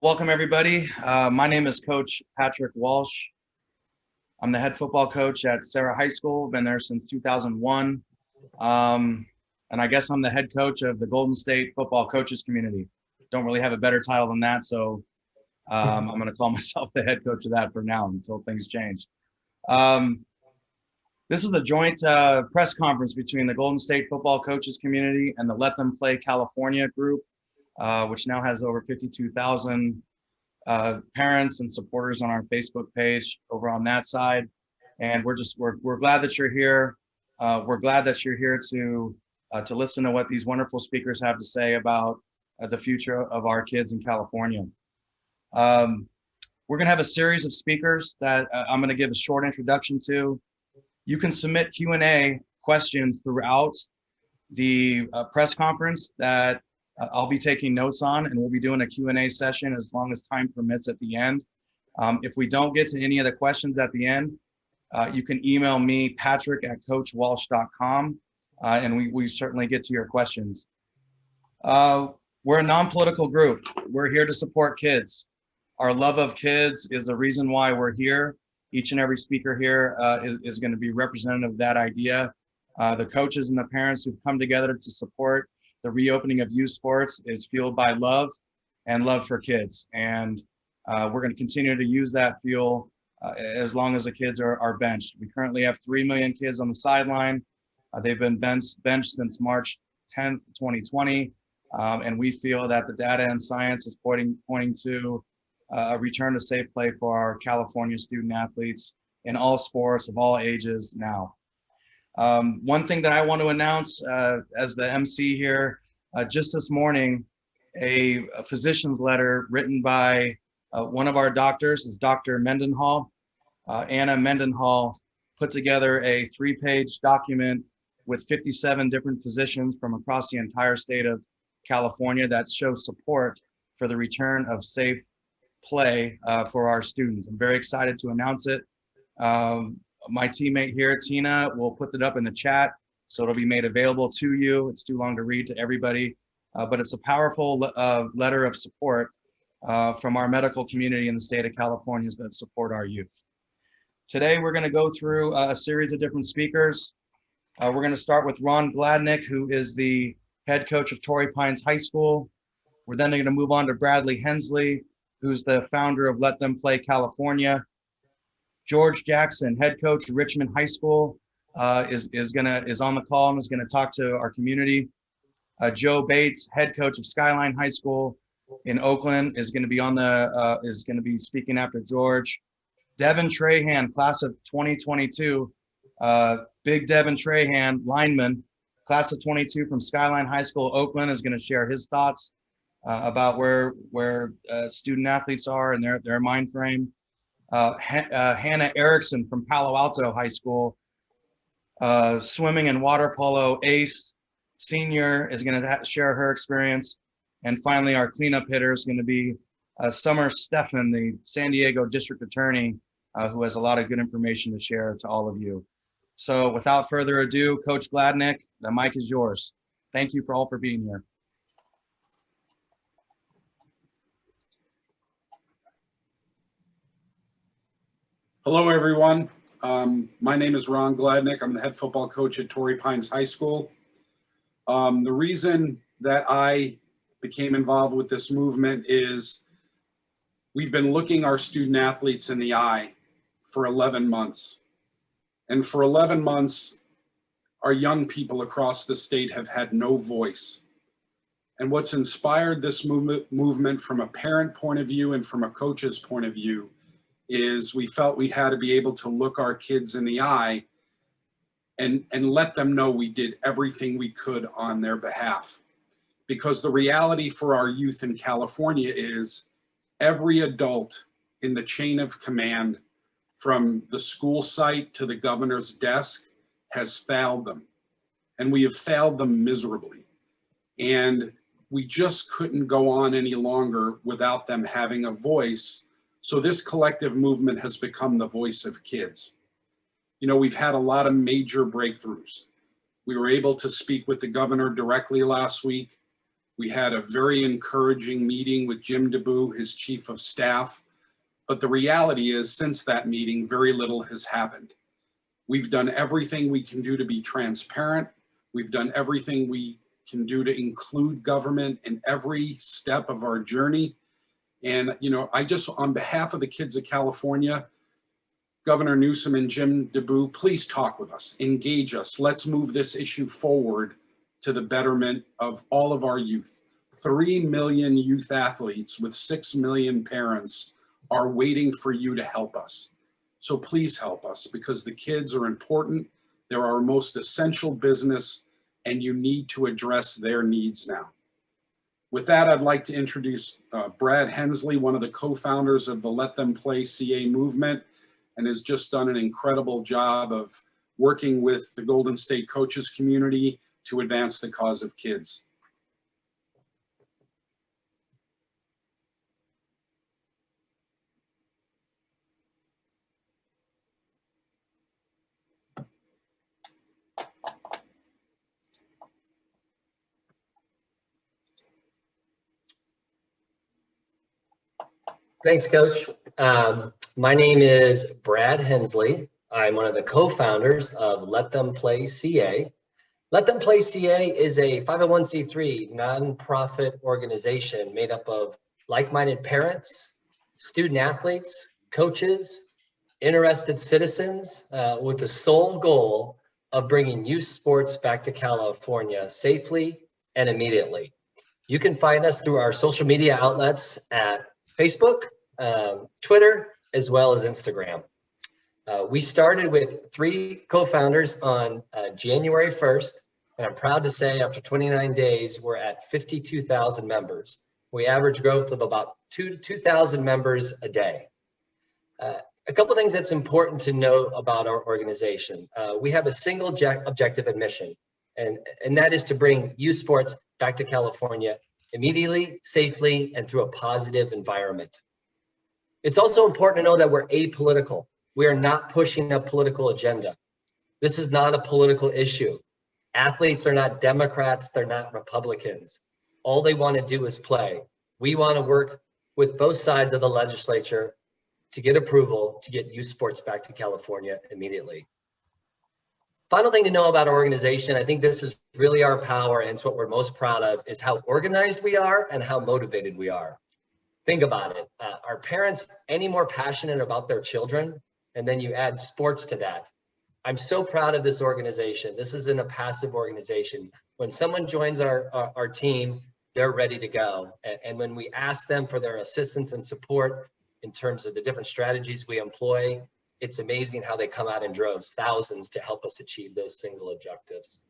Welcome, everybody. My name is Coach Patrick Walsh. I'm the head football coach at Sarah High School. Been there since 2001. And I guess I'm the head coach of the Golden State football coaches community. Don't really have a better title than that, so I'm going to call myself the head coach of that for now until things change. This is a joint press conference between the Golden State football coaches community and the Let Them Play California group, which now has over 52,000 parents and supporters on our Facebook page over on that side. And we're glad that you're here. We're glad that you're here to listen to what these wonderful speakers have to say about the future of our kids in California. We're gonna have a series of speakers that I'm gonna give a short introduction to. You can submit Q&A questions throughout the press conference that I'll be taking notes on, and we'll be doing a Q&A session as long as time permits at the end. If we don't get to any of the questions at the end, you can email me, patrick@coachwalsh.com, and we certainly get to your questions. We're a non-political group. We're here to support kids. Our love of kids is the reason why we're here. Each and every speaker here is going to be representative of that idea. The coaches and the parents who've come together to support the reopening of youth sports is fueled by love and love for kids. And we're going to continue to use that fuel as long as the kids are benched. We currently have 3 million kids on the sideline. They've been benched since March 10th, 2020. And we feel that the data and science is pointing to a return to safe play for our California student athletes in all sports of all ages now. One thing that I want to announce as the MC here, just this morning, a physician's letter written by one of our doctors is Dr. Mendenhall. Anna Mendenhall put together a 3-page document with 57 different physicians from across the entire state of California that shows support for the return of safe play for our students. I'm very excited to announce it. My teammate here, Tina, will put it up in the chat, so it'll be made available to you. It's too long to read to everybody, but it's a powerful letter of support from our medical community in the state of California that support our youth. Today, we're going to go through a series of different speakers. We're going to start with Ron Gladnick, who is the head coach of Torrey Pines High School. We're then going to move on to Bradley Hensley, who's the founder of Let Them Play California. George Jackson, head coach of Richmond High School, is on the call and is going to talk to our community. Joe Bates, head coach of Skyline High School in Oakland, is going to be speaking after George. Devin Tray, class of 2022, big Devin Tray, lineman, class of 22 from Skyline High School, Oakland, is going to share his thoughts about where student athletes are and their mind frame. Hannah Erickson from Palo Alto High School, swimming and water polo ace, senior, is going to share her experience. And finally, our cleanup hitter is going to be Summer Stephan, the San Diego District Attorney, who has a lot of good information to share to all of you. So without further ado, Coach Gladnick, the mic is yours. Thank you all for being here. Hello, everyone. My name is Ron Gladnick. I'm the head football coach at Torrey Pines High School. The reason that I became involved with this movement is we've been looking our student athletes in the eye for 11 months. And for 11 months, our young people across the state have had no voice. And what's inspired this movement from a parent point of view and from a coach's point of view is we felt we had to be able to look our kids in the eye and let them know we did everything we could on their behalf. Because the reality for our youth in California is every adult in the chain of command from the school site to the governor's desk has failed them. And we have failed them miserably. And we just couldn't go on any longer without them having a voice. So this collective movement has become the voice of kids. You know, we've had a lot of major breakthroughs. We were able to speak with the governor directly last week. We had a very encouraging meeting with Jim DeBoo, his chief of staff. But the reality is, since that meeting, very little has happened. We've done everything we can do to be transparent. We've done everything we can do to include government in every step of our journey. And, you know, I just, on behalf of the kids of California, Governor Newsom and Jim DeBoo, please talk with us, engage us. Let's move this issue forward to the betterment of all of our youth. 3 million youth athletes with 6 million parents are waiting for you to help us. So please help us, because the kids are important. They're our most essential business, and you need to address their needs now. With that, I'd like to introduce Brad Hensley, one of the co-founders of the Let Them Play CA movement, and has just done an incredible job of working with the Golden State coaches community to advance the cause of kids. Thanks, Coach. My name is Brad Hensley. I'm one of the co-founders of Let Them Play CA. Let Them Play CA is a 501c3 nonprofit organization made up of like-minded parents, student athletes, coaches, interested citizens with the sole goal of bringing youth sports back to California safely and immediately. You can find us through our social media outlets at Facebook, Twitter, as well as Instagram. We started with 3 co-founders on January 1st, and I'm proud to say after 29 days, we're at 52,000 members. We average growth of about 2,000 members a day. A couple things that's important to know about our organization. We have a single objective and mission, and that is to bring youth sports back to California immediately, safely, and through a positive environment. It's also important to know that we're apolitical. We are not pushing a political agenda. This is not a political issue. Athletes are not Democrats, they're not Republicans. All they want to do is play. We want to work with both sides of the legislature to get approval to get youth sports back to California immediately. Final thing to know about our organization, I think this is really our power, and it's what we're most proud of, is how organized we are and how motivated we are. Think about it. Are parents any more passionate about their children? And then you add sports to that. I'm so proud of this organization. This isn't a passive organization. When someone joins our team, they're ready to go. And when we ask them for their assistance and support in terms of the different strategies we employ, it's amazing how they come out in droves, thousands, to help us achieve those single objectives.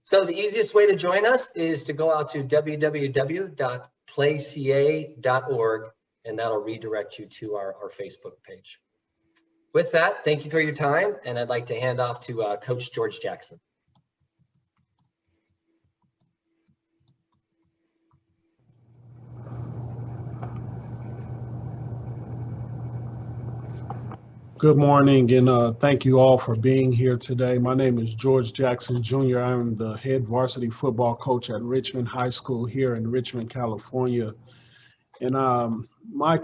So the easiest way to join us is to go out to www.playca.org, and that'll redirect you to our Facebook page. With that, thank you for your time, and I'd like to hand off to Coach George Jackson. Good morning, and thank you all for being here today. My name is George Jackson Jr. I'm the head varsity football coach at Richmond High School here in Richmond, California. And my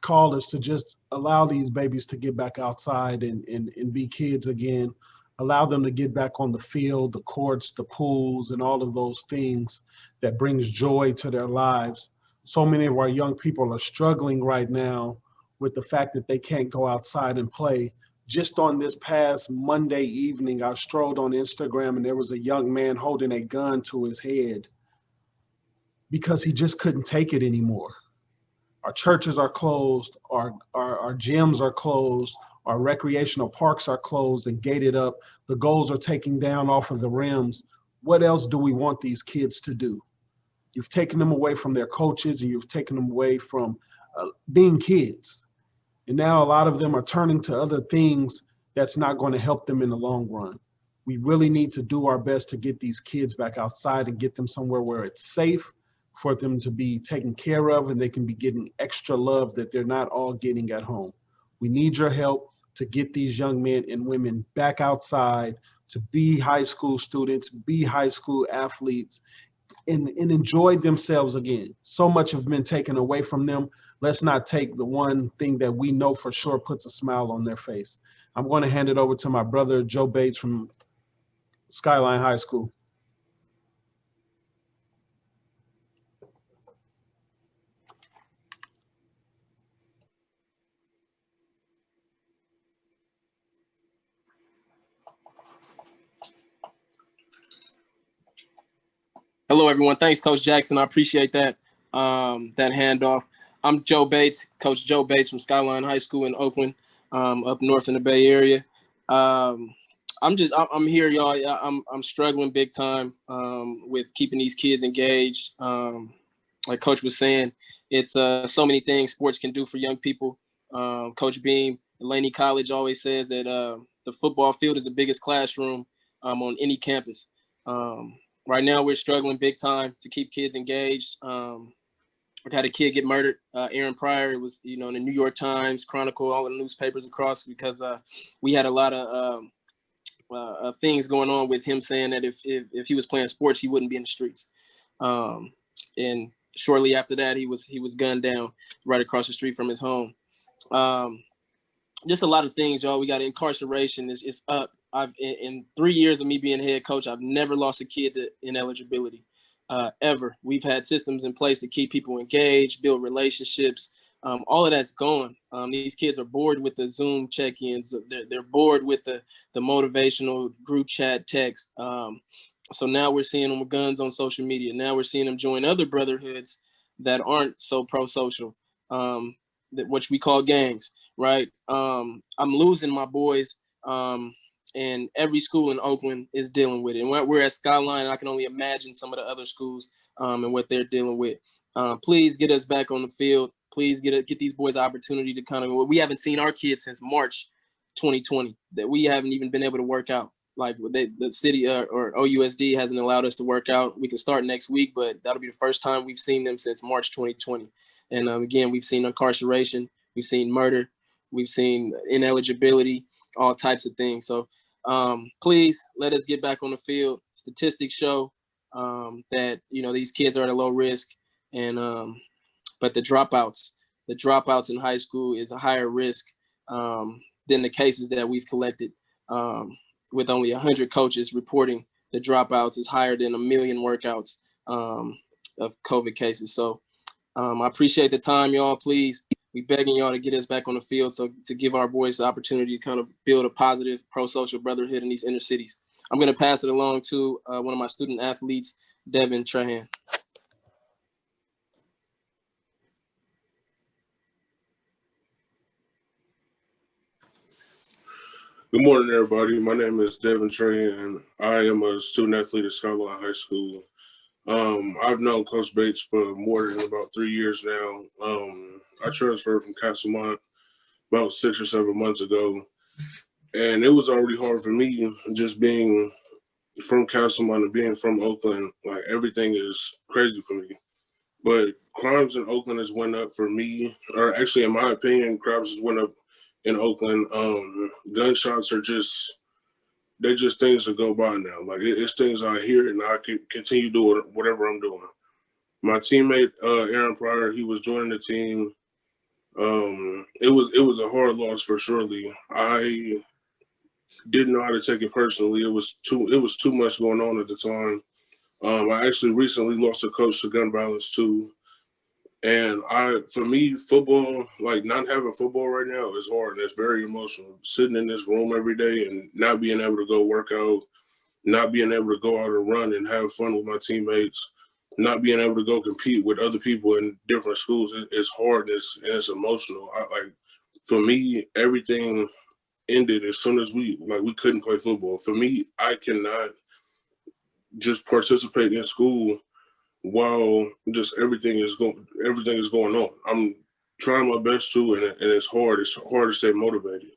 call is to just allow these babies to get back outside and be kids again, allow them to get back on the field, the courts, the pools, and all of those things that brings joy to their lives. So many of our young people are struggling right now with the fact that they can't go outside and play. Just on this past Monday evening, I strolled on Instagram and there was a young man holding a gun to his head because he just couldn't take it anymore. Our churches are closed, our gyms are closed, our recreational parks are closed and gated up. The goals are taken down off of the rims. What else do we want these kids to do? You've taken them away from their coaches, and you've taken them away from being kids. And now a lot of them are turning to other things that's not going to help them in the long run. We really need to do our best to get these kids back outside and get them somewhere where it's safe for them to be taken care of, and they can be getting extra love that they're not all getting at home. We need your help to get these young men and women back outside, to be high school students, be high school athletes, and enjoy themselves again. So much have been taken away from them. Let's not take the one thing that we know for sure puts a smile on their face. I'm going to hand it over to my brother, Joe Bates from Skyline High School. Hello, everyone. Thanks, Coach Jackson. I appreciate that handoff. I'm Joe Bates, Coach Joe Bates from Skyline High School in Oakland, up north in the Bay Area. I'm here, y'all. I'm struggling big time with keeping these kids engaged. Like Coach was saying, it's so many things sports can do for young people. Coach Beam, Laney College always says that the football field is the biggest classroom on any campus. Right now, we're struggling big time to keep kids engaged. We had a kid get murdered, Aaron Pryor. It was, in the New York Times, Chronicle, all the newspapers across, because we had a lot of things going on with him saying that if he was playing sports, he wouldn't be in the streets. And shortly after that, he was gunned down right across the street from his home. Just a lot of things, y'all. We got incarceration is up. In 3 years of me being head coach, I've never lost a kid to ineligibility, ever. We've had systems in place to keep people engaged, build relationships. All of that's gone. These kids are bored with the Zoom check-ins. They're bored with the motivational group chat text. So now we're seeing them with guns on social media. Now we're seeing them join other brotherhoods that aren't so pro-social, which we call gangs, right? I'm losing my boys. And every school in Oakland is dealing with it. And we're at Skyline, I can only imagine some of the other schools and what they're dealing with. Please get us back on the field. Please get these boys an opportunity to kind of, we haven't seen our kids since March 2020, that we haven't even been able to work out. Like the city or OUSD hasn't allowed us to work out. We can start next week, but that'll be the first time we've seen them since March 2020. And again, we've seen incarceration, we've seen murder, we've seen ineligibility, all types of things. So please let us get back on the field. Statistics show that these kids are at a low risk, and but the dropouts in high school is a higher risk than the cases that we've collected. With only 100 coaches reporting, the dropouts is higher than 1 million workouts of COVID cases. So I appreciate the time, y'all. Please, we begging y'all to get us back on the field, so to give our boys the opportunity to kind of build a positive pro-social brotherhood in these inner cities. I'm going to pass it along to one of my student athletes, Devin Tray. Good morning, everybody. My name is Devin Tray, and I am a student athlete at Skyline High School. I've known Coach Bates for more than about 3 years now. I transferred from Castlemont about 6 or 7 months ago, and it was already hard for me just being from Castlemont and being from Oakland. Like, everything is crazy for me. But crimes in Oakland has went up for me, or actually, in my opinion, crimes has went up in Oakland. Gunshots are they're just things that go by now. Like, it's things I hear and I can continue doing whatever I'm doing. My teammate, Aaron Pryor, he was joining the team. It was a hard loss for surely. I didn't know how to take it personally. It was too much going on at the time. I actually recently lost a coach to gun violence too. And for me, football, like, not having football right now is hard. It's very emotional. Sitting in this room every day and not being able to go work out, not being able to go out and run and have fun with my teammates, not being able to go compete with other people in different schools, it's hard and it's emotional. For me, everything ended as soon as we couldn't play football. For me, I cannot just participate in school while just everything is going on. I'm trying my best to, and it's hard. It's hard to stay motivated.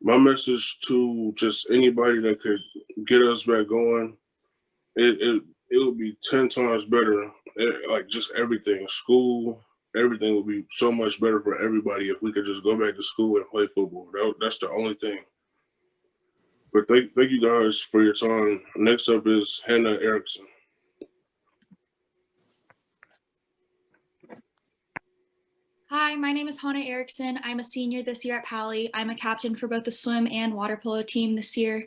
My message to just anybody that could get us back going, it would be 10 times better. Like, just everything, school, everything would be so much better for everybody if we could just go back to school and play football. That's the only thing. But thank you guys for your time. Next up is Hannah Erickson. Hi, my name is Hannah Erickson. I'm a senior this year at Pally. I'm a captain for both the swim and water polo team this year.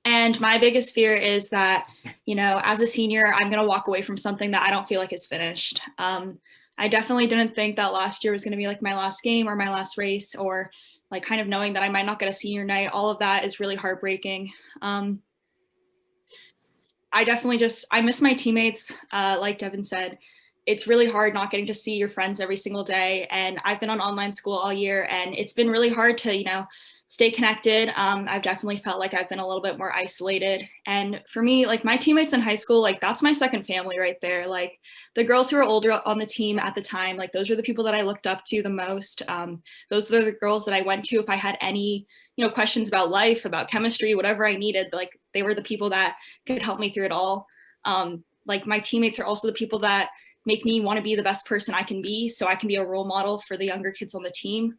And my biggest fear is that, as a senior, I'm going to walk away from something that I don't feel like it's finished. I definitely didn't think that last year was going to be like my last game or my last race, or like kind of knowing that I might not get a senior night. All of that is really heartbreaking. I definitely I miss my teammates. Like Devin said, it's really hard not getting to see your friends every single day. And I've been on online school all year, and it's been really hard to, stay connected. I've definitely felt like I've been a little bit more isolated. And for me, like my teammates in high school, like that's my second family right there. Like the girls who were older on the team at the time, like those were the people that I looked up to the most. Those are the girls that I went to if I had any, questions about life, about chemistry, whatever I needed. Like they were the people that could help me through it all. Like my teammates are also the people that make me want to be the best person I can be, so I can be a role model for the younger kids on the team.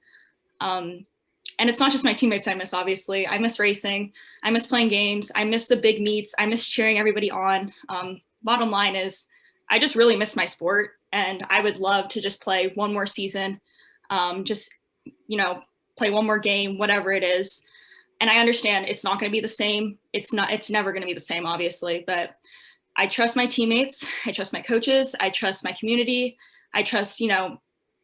And it's not just my teammates I miss, obviously. I miss racing. I miss playing games. I miss the big meets. I miss cheering everybody on. Bottom line is I just really miss my sport, and I would love to just play one more season, play one more game, whatever it is. And I understand it's not going to be the same. It's never going to be the same, obviously, but I trust my teammates. I trust my coaches. I trust my community. I trust,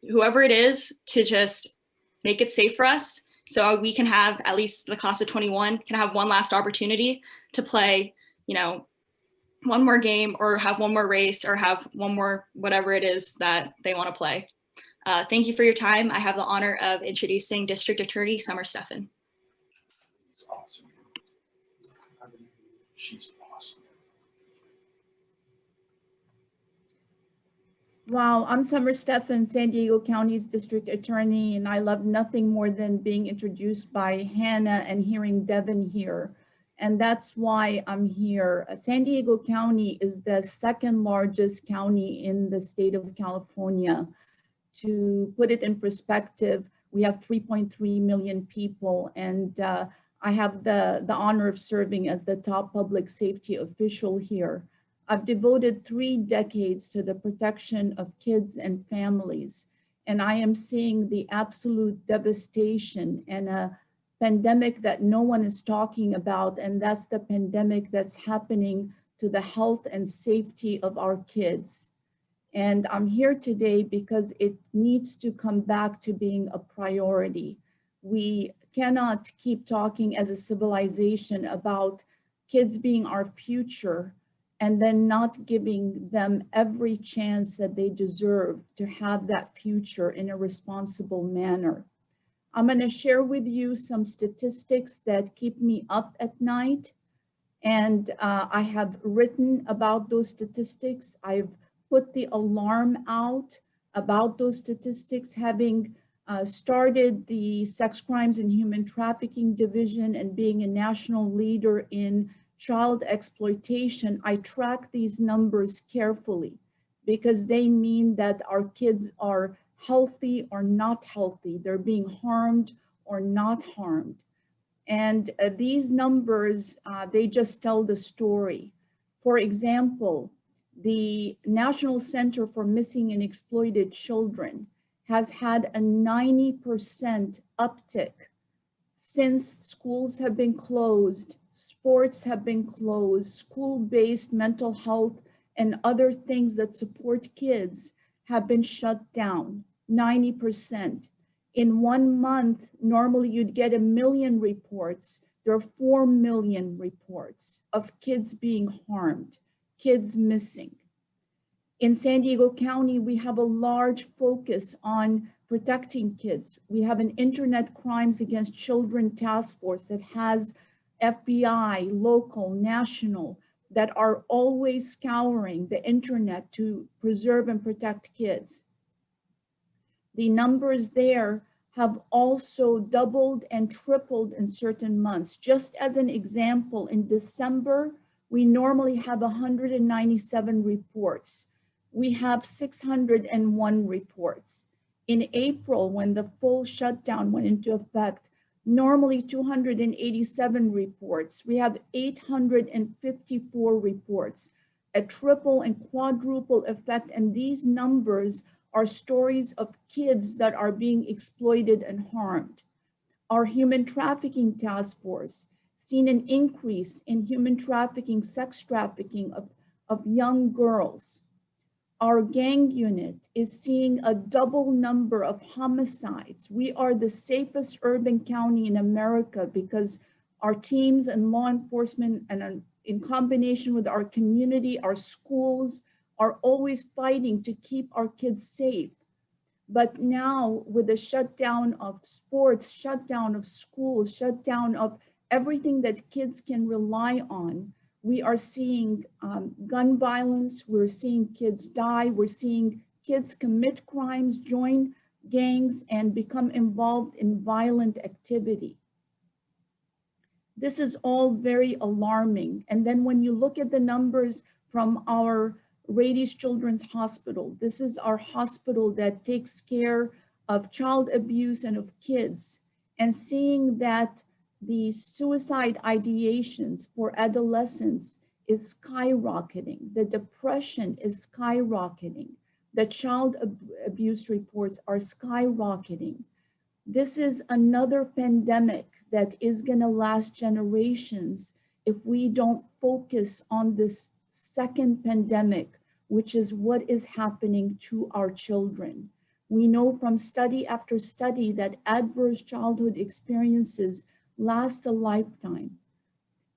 whoever it is to just make it safe for us, so we can have, at least the class of 21 can have one last opportunity to play, one more game, or have one more race, or have one more, whatever it is that they want to play. Thank you for your time. I have the honor of introducing District Attorney Summer Stephan. It's awesome. She's awesome. Wow, I'm Summer Stephan, San Diego County's district attorney, and I love nothing more than being introduced by Hannah and hearing Devin here. And that's why I'm here. San Diego County is the second largest county in the state of California. To put it in perspective, we have 3.3 million people, and I have the honor of serving as the top public safety official here. I've devoted 3 decades to the protection of kids and families, and I am seeing the absolute devastation and a pandemic that no one is talking about, and that's the pandemic that's happening to the health and safety of our kids. And I'm here today because it needs to come back to being a priority. We cannot keep talking as a civilization about kids being our future and then not giving them every chance that they deserve to have that future in a responsible manner. I'm going to share with you some statistics that keep me up at night. And I have written about those statistics. I've put the alarm out about those statistics, having started the Sex Crimes and Human Trafficking Division and being a national leader in child exploitation. I track these numbers carefully because they mean that our kids are healthy or not healthy. They're being harmed or not harmed. And these numbers, they just tell the story. For example, the National Center for Missing and Exploited Children has had a 90% uptick since schools have been closed, sports have been closed, school-based mental health and other things that support kids have been shut down, 90%. In 1 month, normally you'd get 1 million reports. There are 4 million reports of kids being harmed, kids missing. In San Diego County, we have a large focus on protecting kids. We have an Internet Crimes Against Children task force that has FBI, local, national, that are always scouring the internet to preserve and protect kids. The numbers there have also doubled and tripled in certain months. Just as an example, in December, we normally have 197 reports. We have 601 reports. In April, when the full shutdown went into effect, normally 287 reports. We have 854 reports, a triple and quadruple effect. And these numbers are stories of kids that are being exploited and harmed. Our human trafficking task force seen an increase in human trafficking, sex trafficking of young girls. Our gang unit is seeing a double number of homicides. We are the safest urban county in America because our teams and law enforcement and in combination with our community, our schools are always fighting to keep our kids safe. But now with the shutdown of sports, shutdown of schools, shutdown of everything that kids can rely on, we are seeing gun violence, we're seeing kids die, we're seeing kids commit crimes, join gangs, and become involved in violent activity. This is all very alarming. And then when you look at the numbers from our Rady's Children's Hospital, this is our hospital that takes care of child abuse and of kids, and seeing that the suicide ideations for adolescents is skyrocketing, the depression is skyrocketing, the child abuse reports are skyrocketing. This is another pandemic that is going to last generations if we don't focus on this second pandemic, which is what is happening to our children. We know from study after study that adverse childhood experiences last a lifetime.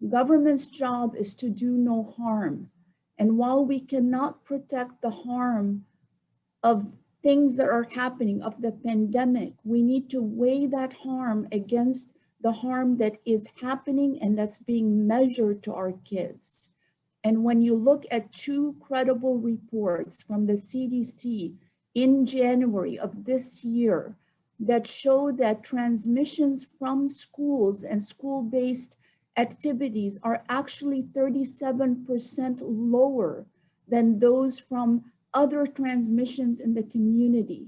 Government's job is to do no harm. And while we cannot protect the harm of things that are happening, of the pandemic, we need to weigh that harm against the harm that is happening and that's being measured to our kids. And when you look at two credible reports from the CDC in January of this year that show that transmissions from schools and school-based activities are actually 37% lower than those from other transmissions in the community.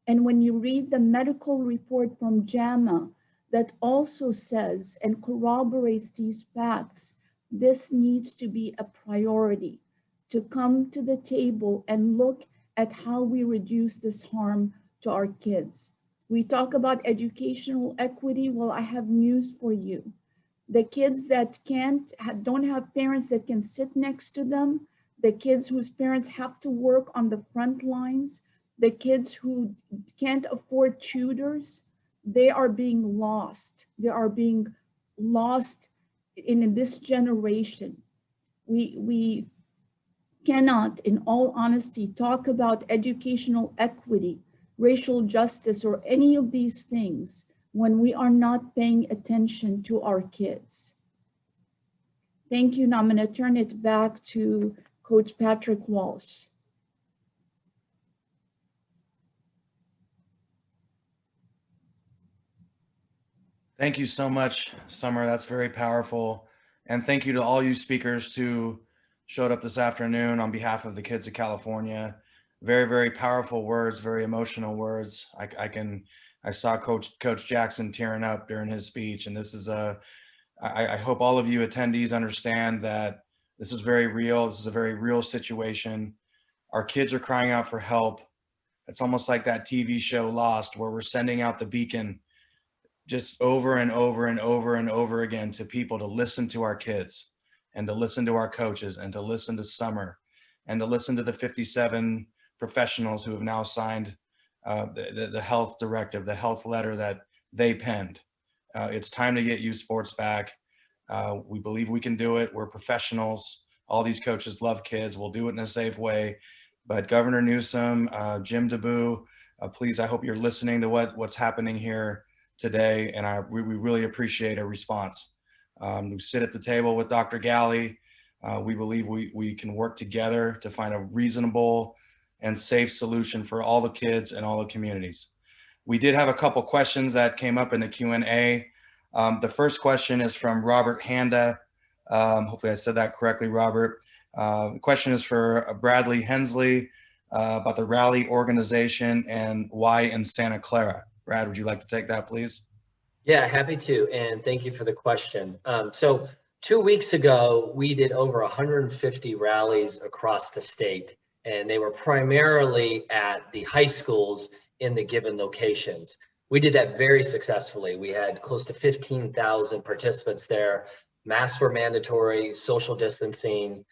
And when you read the medical report from JAMA that also says and corroborates these facts, this needs to be a priority to come to the table and look at how we reduce this harm to our kids. We talk about educational equity. Well, I have news for you. The kids that don't have parents that can sit next to them, the kids whose parents have to work on the front lines, the kids who can't afford tutors, they are being lost. They are being lost in this generation. We cannot, in all honesty, talk about educational equity, racial justice, or any of these things when we are not paying attention to our kids. Thank you. Now I'm going to turn it back to Coach Patrick Walsh. Thank you so much, Summer. That's very powerful. And thank you to all you speakers who showed up this afternoon on behalf of the kids of California. Very, very powerful words, very emotional words. I saw Coach Jackson tearing up during his speech. And this is I hope all of you attendees understand that this is very real. This is a very real situation. Our kids are crying out for help. It's almost like that TV show Lost, where we're sending out the beacon just over and over and over and over again to people to listen to our kids and to listen to our coaches and to listen to Summer and to listen to the 57 professionals who have now signed the health directive, the health letter that they penned. It's time to get youth sports back. We believe we can do it. We're professionals. All these coaches love kids. We'll do it in a safe way. But Governor Newsom, Jim DeBoo, please, I hope you're listening to what's happening here today, and we really appreciate a response. We sit at the table with Dr. Galley. We believe we can work together to find a reasonable and safe solution for all the kids and all the communities. We did have a couple questions that came up in the Q&A. The first question is from Robert Handa. Hopefully I said that correctly, Robert. The question is for Bradley Hensley about the rally organization and why in Santa Clara. Brad, would you like to take that, please? Yeah, happy to, and thank you for the question. So 2 weeks ago, we did over 150 rallies across the state, and they were primarily at the high schools in the given locations. We did that very successfully. We had close to 15,000 participants there. Masks were mandatory, social distancing.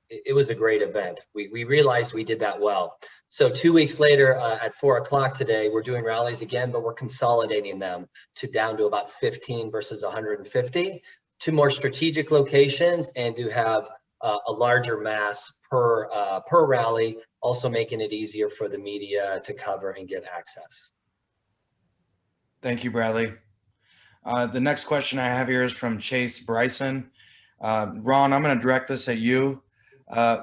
It was a great event. We realized we did that well. So 2 weeks later at 4 o'clock today, we're doing rallies again, but we're consolidating them down to about 15 versus 150 to more strategic locations and to have a larger mass per rally, also making it easier for the media to cover and get access. Thank you, Bradley. The next question I have here is from Chase Bryson. Ron, I'm going to direct this at you.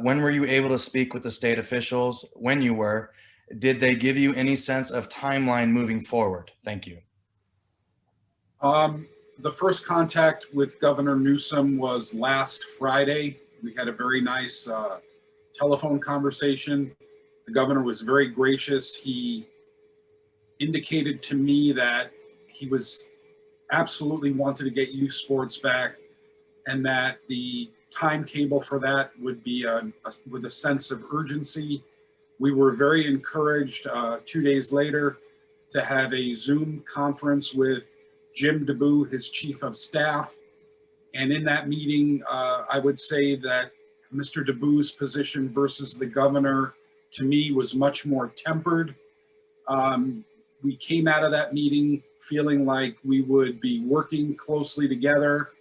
When were you able to speak with the state officials? When you were, did they give you any sense of timeline moving forward? Thank you. The first contact with Governor Newsom was last Friday. We had a very nice telephone conversation. The governor was very gracious. He indicated to me that he was absolutely wanted to get youth sports back, and that the timetable for that would be with a sense of urgency. We were very encouraged 2 days later to have a Zoom conference with Jim DeBoo, his chief of staff. And in that meeting, I would say that Mr. DeBoo's position versus the governor, to me, was much more tempered. We came out of that meeting feeling like we would be working closely together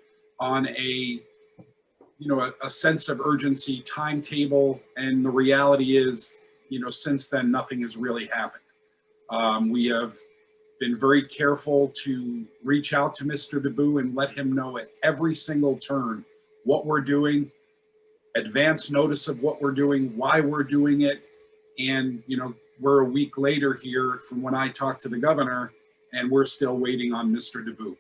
on a sense of urgency timetable. And the reality is, since then, nothing has really happened. We have been very careful to reach out to Mr. DeBoo and let him know at every single turn what we're doing, advance notice of what we're doing, why we're doing it. And, we're a week later here from when I talked to the governor, and we're still waiting on Mr. DeBoo.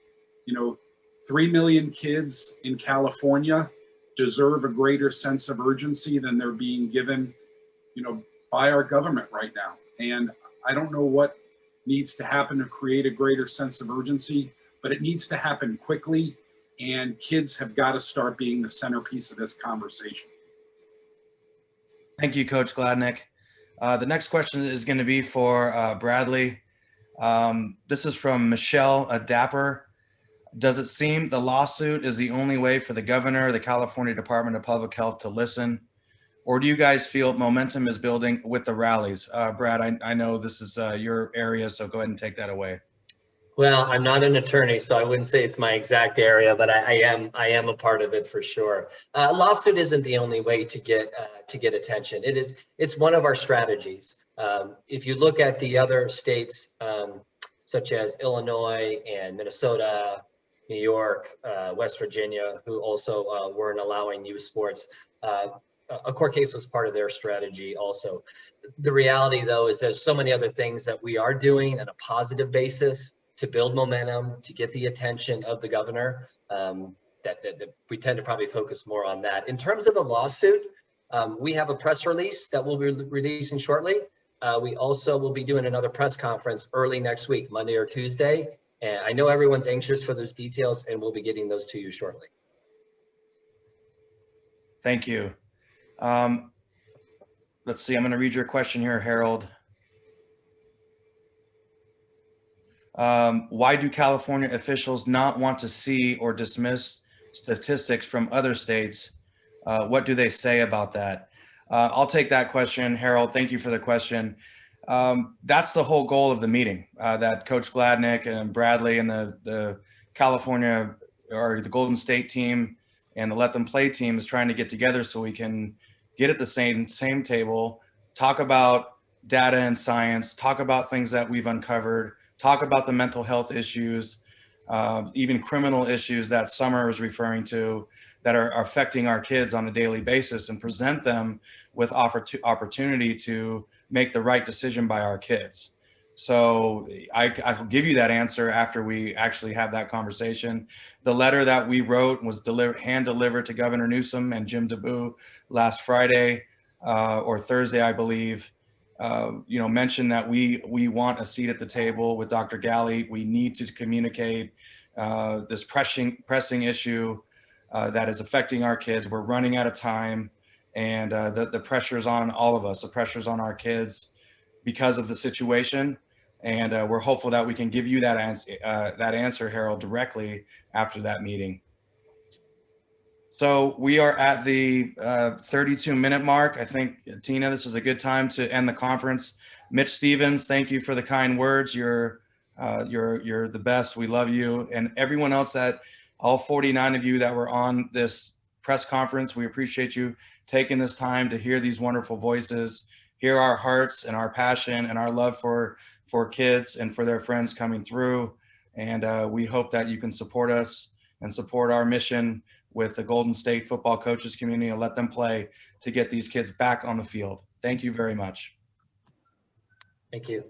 3 million kids in California deserve a greater sense of urgency than they're being given, by our government right now. And I don't know what needs to happen to create a greater sense of urgency, but it needs to happen quickly, and kids have got to start being the centerpiece of this conversation. Thank you, Coach Gladnick. The next question is going to be for Bradley. This is from Michelle Dapper. Does it seem the lawsuit is the only way for the governor, the California Department of Public Health to listen? Or do you guys feel momentum is building with the rallies? Brad, I know this is your area, so go ahead and take that away. Well, I'm not an attorney, so I wouldn't say it's my exact area, but I am a part of it for sure. Lawsuit isn't the only way to get attention. It's one of our strategies. If you look at the other states, such as Illinois and Minnesota, New York, West Virginia, who also weren't allowing youth sports, a court case was part of their strategy also. The reality, though, is there's so many other things that we are doing on a positive basis to build momentum, to get the attention of the governor, that we tend to probably focus more on that. In terms of the lawsuit, we have a press release that we'll be releasing shortly. We also will be doing another press conference early next week, Monday or Tuesday. And I know everyone's anxious for those details, and we'll be getting those to you shortly. Thank you. Let's see, I'm going to read your question here, Harold. Why do California officials not want to see or dismiss statistics from other states? What do they say about that? I'll take that question, Harold. Thank you for the question. That's the whole goal of the meeting, that Coach Gladnick and Bradley and the California or the Golden State team and the Let Them Play team is trying to get together so we can get at the same table, talk about data and science, talk about things that we've uncovered, talk about the mental health issues, even criminal issues that Summer was referring to that are affecting our kids on a daily basis, and present them with opportunity to make the right decision by our kids. So I'll give you that answer after we actually have that conversation. The letter that we wrote was hand delivered to Governor Newsom and Jim DeBoo last Friday or Thursday, I believe. Mentioned that we want a seat at the table with Dr. Galley. We need to communicate this pressing issue that is affecting our kids. We're running out of time. And the pressure's on all of us. The pressure's on our kids because of the situation. And we're hopeful that we can give you that answer, Harold, directly after that meeting. So we are at the 32-minute mark. I think, Tina, this is a good time to end the conference. Mitch Stevens, thank you for the kind words. You're the best. We love you. And everyone else, all 49 of you that were on this press conference, we appreciate you taking this time to hear these wonderful voices, hear our hearts and our passion and our love for kids and for their friends coming through. And we hope that you can support us and support our mission with the Golden State football coaches community and let them play to get these kids back on the field. Thank you very much. Thank you.